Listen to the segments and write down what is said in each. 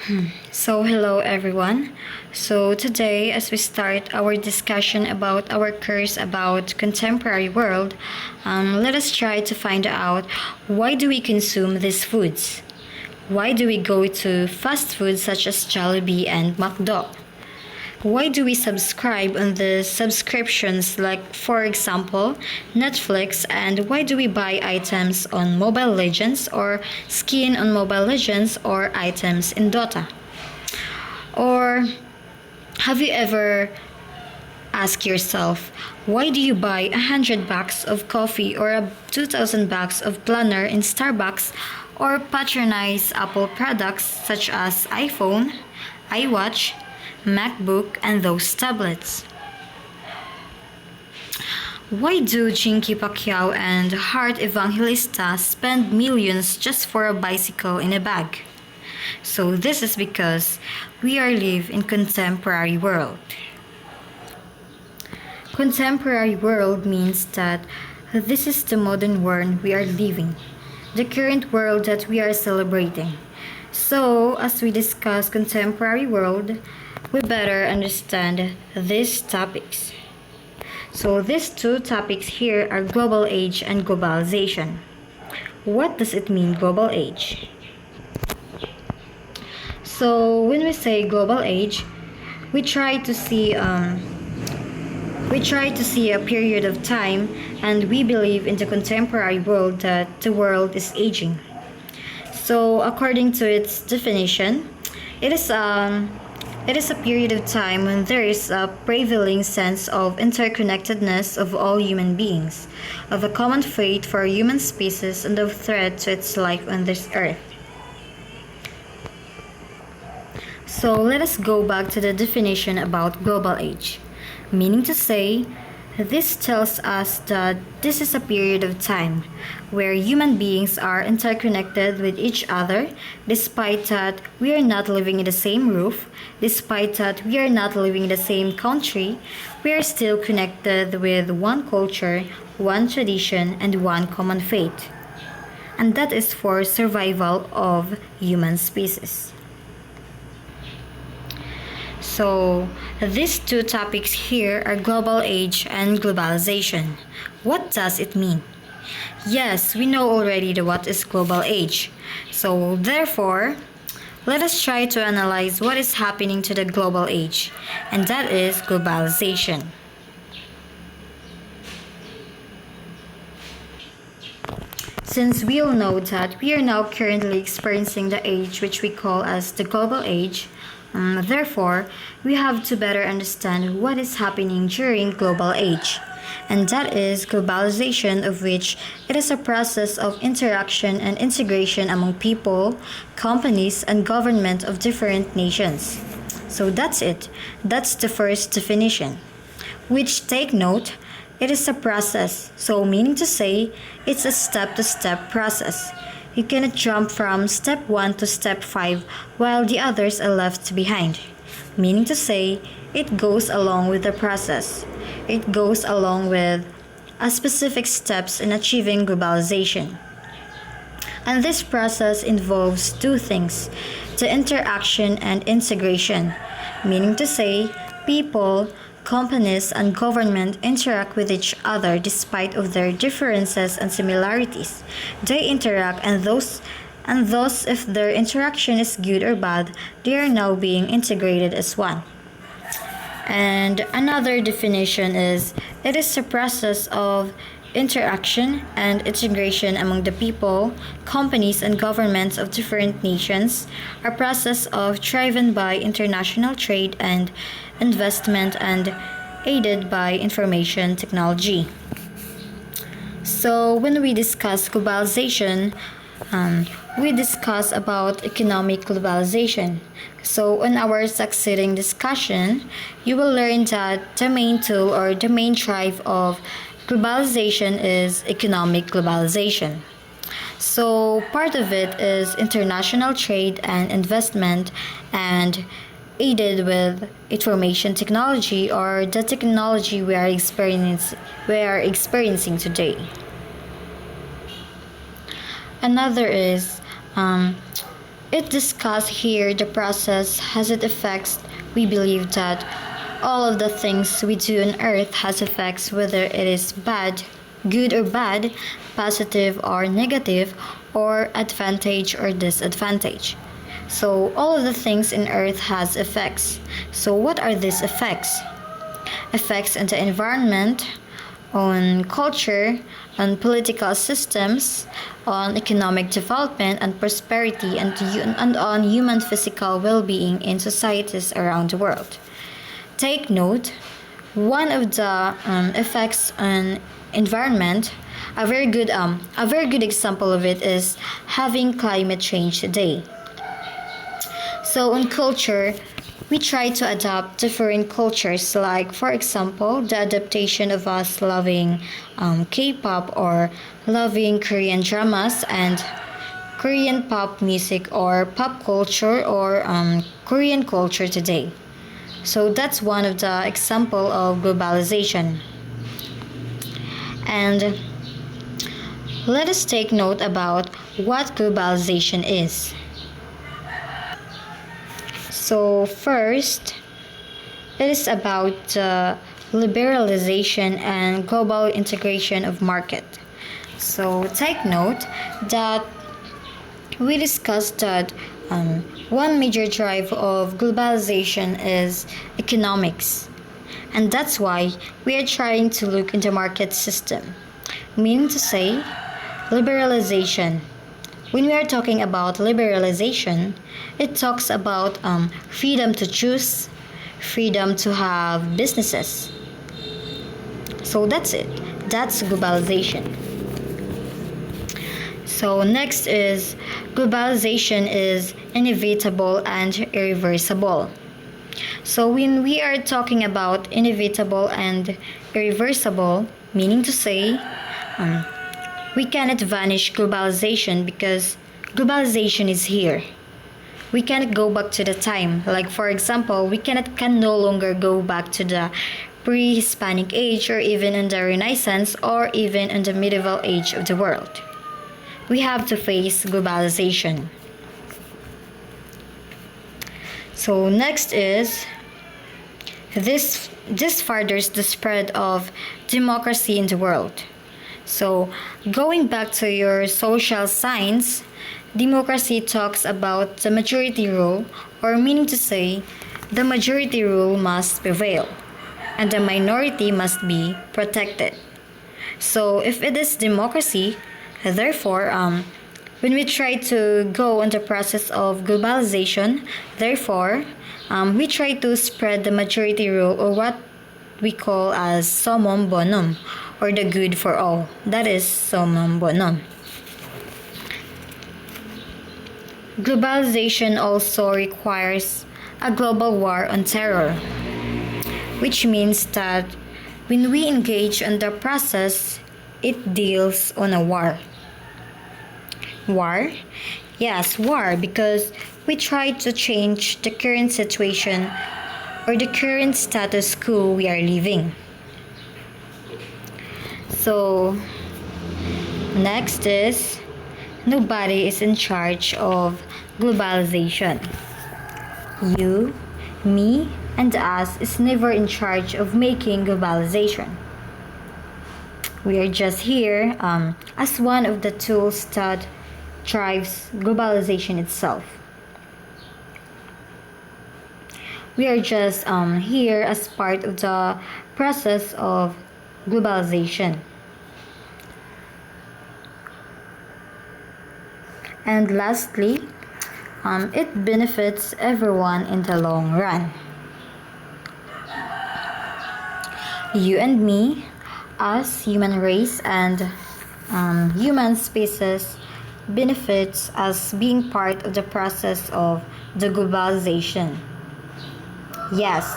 Hello everyone. Today, as we start our discussion about our curse about contemporary world, let us try to find out why do we consume these foods? Why do we go to fast food such as Jollibee and McDo? Why do we subscribe on the subscriptions like, for example, Netflix, and why do we buy items on Mobile Legends or skin on Mobile Legends or items in Dota? Or have you ever asked yourself, why do you buy 100 bags of coffee or 2,000 bags of planner in Starbucks or patronize Apple products such as iPhone, iWatch, MacBook, and those tablets? Why do Chinky Pacquiao and Heart Evangelista spend millions just for a bicycle in a bag? This is because we are live in contemporary world. Contemporary world means that this is the modern world we are living, the current world that we are celebrating. As we discuss contemporary world, we better understand these topics. These two topics here are global age and globalization. What does it mean, global age? When we say global age, we try to see a period of time, and we believe in the contemporary world that the world is aging. According to its definition, it is a period of time when there is a prevailing sense of interconnectedness of all human beings, of a common fate for human species, and of threat to its life on this earth. Let us go back to the definition about global age, meaning to say, this tells us that this is a period of time where human beings are interconnected with each other, despite that we are not living in the same roof, despite that we are not living in the same country, we are still connected with one culture, one tradition, and one common fate. And that is for survival of human species. These two topics here are global age and globalization. What does it mean? Yes, we know already what is global age. Therefore, let us try to analyze what is happening to the global age, and that is globalization. Since we all know that we are now currently experiencing the age which we call as the global age, therefore, we have to better understand what is happening during global age, and that is globalization, of which it is a process of interaction and integration among people, companies, and government of different nations. That's it. That's the first definition. Which, take note, it is a process, meaning to say it's a step-to-step process. You cannot jump from step 1 to step 5 while the others are left behind. Meaning to say, it goes along with the process. It goes along with specific steps in achieving globalization. And this process involves two things, the interaction and integration. Meaning to say, people, companies, and government interact with each other despite of their differences and similarities. They interact, and thus if their interaction is good or bad, they are now being integrated as one. And another definition is, it is a process of interaction and integration among the people, companies, and governments of different nations, a process of driven by international trade and investment and aided by information technology. When we discuss globalization, we discuss about economic globalization. In our succeeding discussion, you will learn that the main tool or the main drive of globalization is economic globalization. Part of it is international trade and investment, and aided with information technology, or the technology we are experiencing today. Another is It discusses here the process has its effects. We believe that all of the things we do on earth has effects, whether it is bad, good or bad, positive or negative, or advantage or disadvantage. So all of the things in earth has effects. So what are these effects? Effects on the environment, on culture, on political systems, on economic development and prosperity, and on human physical well-being in societies around the world. Take note, one of the effects on environment, a very good example of it is having climate change today. So in culture, we try to adapt different cultures, like for example the adaptation of us loving K-pop or loving Korean dramas and Korean pop music or pop culture or Korean culture today. So that's one of the example of globalization. And let us take note about what globalization is. So first, it is about liberalization and global integration of market. So take note that we discussed that one major drive of globalization is economics. And that's why we are trying to look into market system, meaning to say liberalization. When we are talking about liberalization, it talks about freedom to choose, freedom to have businesses. So that's it. That's globalization. So next is globalization is inevitable and irreversible. So when we are talking about inevitable and irreversible, meaning to say we cannot vanish globalization because globalization is here. We cannot go back to the time. Like for example, we can no longer go back to the pre-Hispanic age or even in the Renaissance or even in the medieval age of the world. We have to face globalization. So next is this furthers the spread of democracy in the world. So going back to your social science, democracy talks about the majority rule, or meaning to say the majority rule must prevail and the minority must be protected. So if it is democracy, therefore when we try to go on the process of globalization, therefore we try to spread the majority rule, or what we call as summum bonum, or the good for all. That is summum bonum. Globalization also requires a global war on terror, which means that when we engage in the process, it deals on a war. War? Yes, war, because we try to change the current situation or the current status quo we are living. So, next is nobody is in charge of globalization. You, me, and us is never in charge of making globalization. We are just here as one of the tools that drives globalization itself. We are just here as part of the process of globalization. And lastly, it benefits everyone in the long run. You and me, us human race and human species benefits as being part of the process of the globalization. Yes,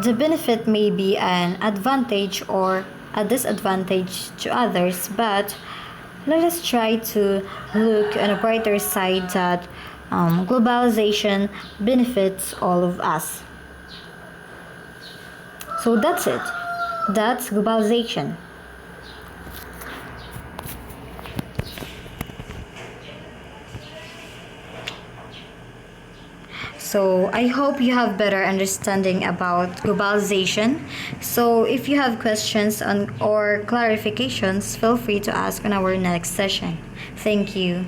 the benefit may be an advantage or a disadvantage to others, but let us try to look on a brighter side that globalization benefits all of us. So that's it. That's globalization. So I hope you have better understanding about globalization. So if you have questions or clarifications, feel free to ask on our next session. Thank you.